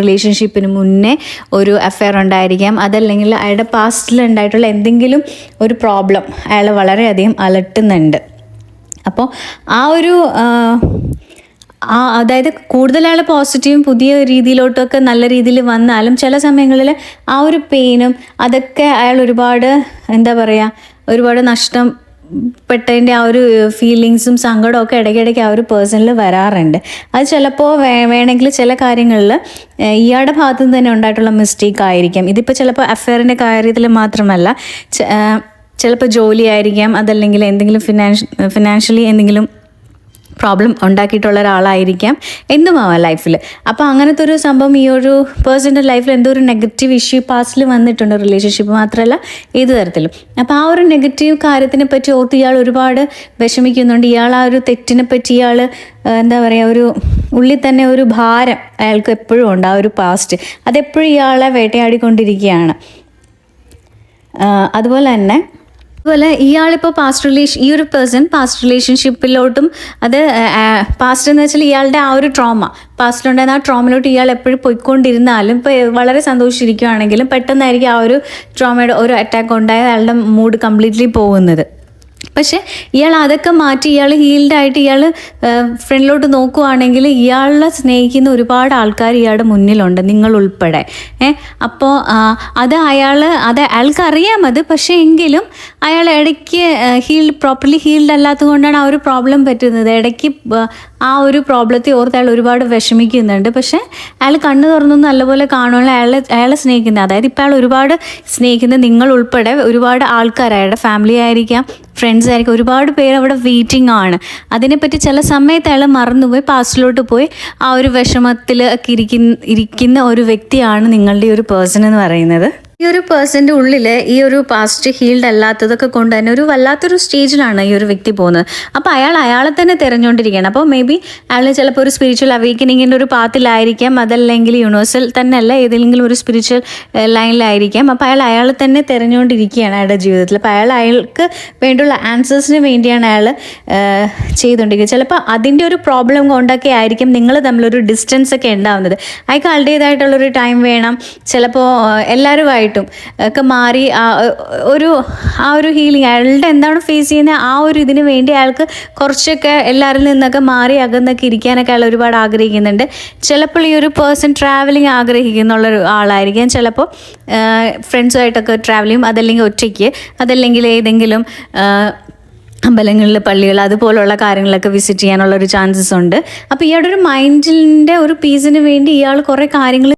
റിലേഷൻഷിപ്പിന് മുന്നേ ഒരു അഫെയർ ഉണ്ടായിരിക്കാം, അതല്ലെങ്കിൽ അയാളുടെ പാസ്റ്റിൽ ഉണ്ടായിട്ടുള്ള എന്തെങ്കിലും ഒരു പ്രോബ്ലം അയാൾ വളരെയധികം അലട്ടുന്നുണ്ട്. അപ്പോൾ അതായത് കൂടുതൽ അയാൾ പോസിറ്റീവും പുതിയ രീതിയിലോട്ടൊക്കെ നല്ല രീതിയിൽ വന്നാലും ചില സമയങ്ങളിൽ ആ ഒരു പെയിനും അതൊക്കെ അയാൾ ഒരുപാട് ഒരുപാട് നഷ്ടപ്പെട്ടതിൻ്റെ ആ ഒരു ഫീലിങ്സും സങ്കടമൊക്കെ ഇടയ്ക്കിടയ്ക്ക് ആ ഒരു പേഴ്സണിൽ വരാറുണ്ട്. അത് ചിലപ്പോൾ വേണമെങ്കിൽ ചില കാര്യങ്ങളിൽ ഇയാളുടെ ഭാഗത്തു നിന്ന് തന്നെ ഉണ്ടായിട്ടുള്ള മിസ്റ്റേക്ക് ആയിരിക്കാം. ഇതിപ്പോൾ ചിലപ്പോൾ അഫെയറിൻ്റെ കാര്യത്തിൽ മാത്രമല്ല, ചിലപ്പോൾ ജോലി ആയിരിക്കാം, അതല്ലെങ്കിൽ എന്തെങ്കിലും ഫിനാൻഷ്യലി എന്തെങ്കിലും പ്രോബ്ലം ഉണ്ടാക്കിയിട്ടുള്ള ഒരാളായിരിക്കാം, എന്തുമാവാം ലൈഫിൽ. അപ്പോൾ അങ്ങനത്തെ ഒരു സംഭവം ഈ ഒരു പേഴ്സൻ്റെ ലൈഫിൽ എന്തോ ഒരു നെഗറ്റീവ് ഇഷ്യൂ പാസ്റ്റിൽ വന്നിട്ടുണ്ട്, റിലേഷൻഷിപ്പ് മാത്രമല്ല ഏത് തരത്തിലും. അപ്പോൾ ആ ഒരു നെഗറ്റീവ് കാര്യത്തിനെ പറ്റി ഓർത്ത് ഇയാൾ ഒരുപാട് വിഷമിക്കുന്നുണ്ട്. ഇയാൾ ആ ഒരു തെറ്റിനെ പറ്റി ഇയാൾ ഒരു ഉള്ളിൽ തന്നെ ഒരു ഭാരം അയാൾക്ക് എപ്പോഴും ഉണ്ട്. ആ ഒരു പാസ്റ്റ് അതെപ്പോഴും ഇയാളെ വേട്ടയാടിക്കൊണ്ടിരിക്കുകയാണ്. അതുപോലെ ഇയാളിപ്പോൾ ഈ ഒരു പേഴ്സൺ പാസ്റ്റ് റിലേഷൻഷിപ്പിലോട്ടും, അത് പാസ്റ്റ് എന്ന് വെച്ചാൽ ഇയാളുടെ ആ ഒരു ട്രോമ, പാസ്റ്റിലുണ്ടായിരുന്ന ആ ട്രോമയിലോട്ട് ഇയാൾ എപ്പോഴും പോയിക്കൊണ്ടിരുന്നാലും ഇപ്പോൾ വളരെ സന്തോഷിച്ചിരിക്കുകയാണെങ്കിലും പെട്ടെന്നായിരിക്കും ആ ഒരു ട്രോമയുടെ ഒരു അറ്റാക്ക് ഉണ്ടായത് അയാളുടെ മൂഡ് കംപ്ലീറ്റ്ലി പോകുന്നത്. പക്ഷേ ഇയാൾ അതൊക്കെ മാറ്റി ഇയാൾ ഹീൽഡായിട്ട് ഇയാൾ ഫ്രണ്ടിലോട്ട് നോക്കുവാണെങ്കിൽ ഇയാളെ സ്നേഹിക്കുന്ന ഒരുപാട് ആൾക്കാർ ഇയാളുടെ മുന്നിലുണ്ട്, നിങ്ങൾ ഉൾപ്പെടെ. അപ്പോൾ അത് അയാൾക്കറിയാം അത്. പക്ഷേ എങ്കിലും അയാൾ ഇടയ്ക്ക് പ്രോപ്പർലി ഹീൽഡ് അല്ലാത്തത് കൊണ്ടാണ് ആ ഒരു പ്രോബ്ലം പറ്റുന്നത്. ഇടയ്ക്ക് ആ ഒരു പ്രോബ്ലത്തെ ഓർത്ത് അയാൾ ഒരുപാട് വിഷമിക്കുന്നുണ്ട്. പക്ഷേ അയാൾ കണ്ണു തുറന്നൊന്നും നല്ലപോലെ കാണുവാനുള്ള അയാളെ സ്നേഹിക്കുന്നത്, അതായത് ഇപ്പോൾ അയാൾ ഒരുപാട് സ്നേഹിക്കുന്നത് നിങ്ങൾ ഉൾപ്പെടെ ഒരുപാട് ആൾക്കാർ, അയാളുടെ ഫാമിലി ആയിരിക്കാം, ഫ്രണ്ട്സ് ആയിരിക്കും, ഒരുപാട് പേര് അവിടെ വെയിറ്റിംഗ് ആണ്. അതിനെപ്പറ്റി ചില സമയത്ത് അയാൾ മറന്നുപോയി പാസ്റ്റിലോട്ട് പോയി ആ ഒരു വിഷമത്തിൽ ഒക്കെ ഇരിക്കുന്ന ഒരു വ്യക്തിയാണ് നിങ്ങളുടെ ഈ ഒരു പേഴ്സൺ എന്ന് പറയുന്നത്. ഈ ഒരു പേഴ്സൻ്റെ ഉള്ളിൽ ഈ ഒരു പാസ്റ്റ് ഹീൽഡ് അല്ലാത്തതൊക്കെ കൊണ്ട് തന്നെ ഒരു വല്ലാത്തൊരു സ്റ്റേജിലാണ് ഈ ഒരു വ്യക്തി പോകുന്നത്. അപ്പോൾ അയാളെ തന്നെ തിരഞ്ഞുകൊണ്ടിരിക്കുകയാണ്. അപ്പോൾ മേ ബി അയാൾ ചിലപ്പോൾ ഒരു സ്പിരിച്വൽ അവേക്കനിങ്ങിൻ്റെ ഒരു പാത്തിലായിരിക്കാം, അതല്ലെങ്കിൽ യൂണിവേഴ്സൽ തന്നെ അല്ല, ഏതെങ്കിലും ഒരു സ്പിരിച്വൽ ലൈനിലായിരിക്കാം. അപ്പോൾ അയാളെ തന്നെ തിരഞ്ഞുകൊണ്ടിരിക്കുകയാണ് അയാളുടെ ജീവിതത്തിൽ. അപ്പോൾ അയാൾക്ക് വേണ്ടിയുള്ള ആൻസേഴ്സിന് വേണ്ടിയാണ് അയാൾ ചെയ്തുകൊണ്ടിരിക്കുന്നത്. ചിലപ്പോൾ അതിൻ്റെ ഒരു പ്രോബ്ലം കൊണ്ടൊക്കെ ആയിരിക്കും നിങ്ങൾ തമ്മിലൊരു ഡിസ്റ്റൻസ് ഒക്കെ ഉണ്ടാവുന്നത്. അയാൾക്ക് ആളുടേതായിട്ടുള്ളൊരു ടൈം വേണം. ചിലപ്പോൾ എല്ലാവരുമായിട്ടും ഒക്കെ മാറി ആ ഒരു ഹീലിംഗ് അയാളുടെ എന്താണ് ഫേസ് ചെയ്യുന്നത് ആ ഒരു ഇതിന് വേണ്ടി അയാൾക്ക് കുറച്ചൊക്കെ എല്ലാവരിൽ നിന്നൊക്കെ മാറി അകന്നൊക്കെ ഇരിക്കാനൊക്കെ അയാൾ ഒരുപാട് ആഗ്രഹിക്കുന്നുണ്ട്. ചിലപ്പോൾ ഈ ഒരു പേഴ്സൺ ട്രാവലിംഗ് ആഗ്രഹിക്കുന്നുള്ളൊരു ആളായിരിക്കാം. ചിലപ്പോൾ ഫ്രണ്ട്സുമായിട്ടൊക്കെ ട്രാവൽ ചെയ്യും, അതല്ലെങ്കിൽ ഒറ്റയ്ക്ക്, അതല്ലെങ്കിൽ ഏതെങ്കിലും അമ്പലങ്ങളിൽ, പള്ളികൾ, അതുപോലുള്ള കാര്യങ്ങളൊക്കെ വിസിറ്റ് ചെയ്യാനുള്ള ഒരു ചാൻസസ് ഉണ്ട്. അപ്പോൾ ഇയാളുടെ ഒരു മൈൻഡിൻ്റെ ഒരു പീസിന് വേണ്ടി ഇയാൾ കുറേ കാര്യങ്ങൾ